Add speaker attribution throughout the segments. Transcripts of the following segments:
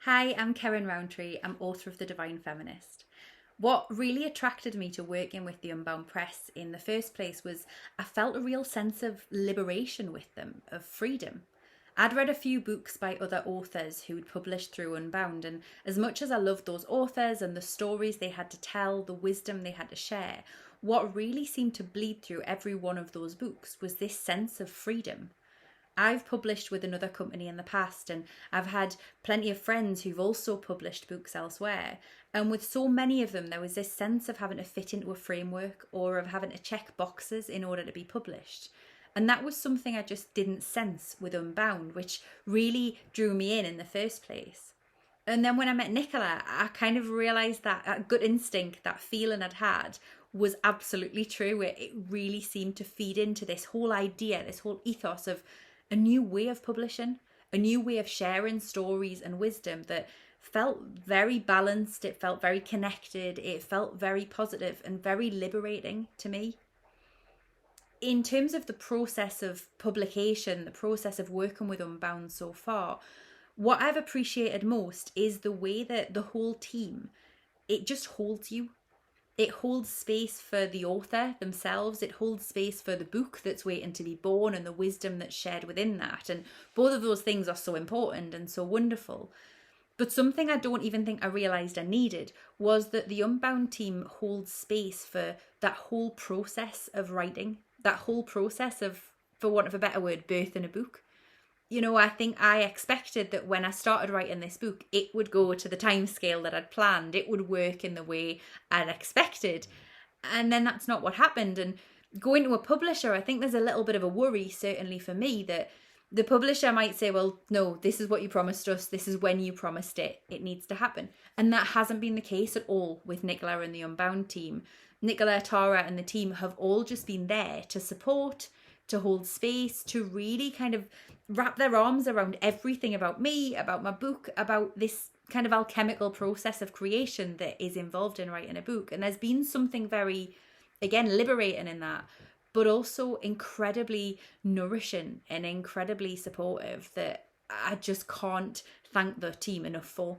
Speaker 1: Hi, I'm Ceryn Rowntree. I'm author of The Divine Feminist. What really attracted me to working with the Unbound Press in the first place was I felt a real sense of liberation with them, of freedom. I'd read a few books by other authors who'd published through Unbound, and as much as I loved those authors and the stories they had to tell, the wisdom they had to share, what really seemed to bleed through every one of those books was this sense of freedom. I've published with another company in the past, and I've had plenty of friends who've also published books elsewhere. And with so many of them, there was this sense of having to fit into a framework or of having to check boxes in order to be published. And that was something I just didn't sense with Unbound, which really drew me in the first place. And then when I met Nicola, I kind of realised that gut instinct, that feeling I'd had, was absolutely true. It really seemed to feed into this whole idea, this whole ethos of a new way of publishing, a new way of sharing stories and wisdom that felt very balanced, it felt very connected, it felt very positive and very liberating to me. In terms of the process of publication, the process of working with Unbound so far, what I've appreciated most is the way that the whole team, it just holds you. It holds space for the author themselves. It holds space for the book that's waiting to be born and the wisdom that's shared within that. And both of those things are so important and so wonderful. But something I don't even think I realised I needed was that the Unbound team holds space for that whole process of writing, that whole process of, for want of a better word, birthing a book. I think I expected that when I started writing this book, it would go to the timescale that I'd planned. It would work in the way I'd expected. And then that's not what happened. And going to a publisher, I think there's a little bit of a worry, certainly for me, that the publisher might say, well, no, this is what you promised us. This is when you promised it. It needs to happen. And that hasn't been the case at all with Nicola and the Unbound team. Nicola, Tara and the team have all just been there to support, to hold space, to really kind of wrap their arms around everything about me, about my book, about this kind of alchemical process of creation that is involved in writing a book. And there's been something very, again, liberating in that, but also incredibly nourishing and incredibly supportive that I just can't thank the team enough for.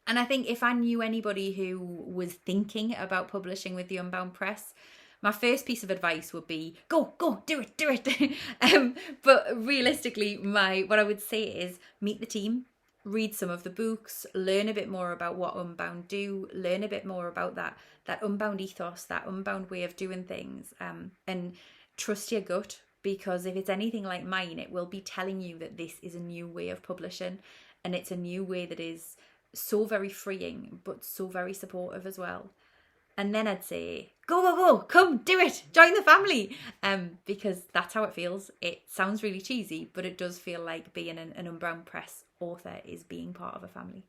Speaker 1: And I think if I knew anybody who was thinking about publishing with the Unbound Press, my first piece of advice would be go, do it. But realistically, what I would say is meet the team, read some of the books, learn a bit more about what Unbound do, learn a bit more about that Unbound ethos, that Unbound way of doing things, and trust your gut, because if it's anything like mine, it will be telling you that this is a new way of publishing, and it's a new way that is so very freeing, but so very supportive as well. And then I'd say, go, come, do it, join the family, because that's how it feels. It sounds really cheesy, but it does feel like being an Unbound Press author is being part of a family.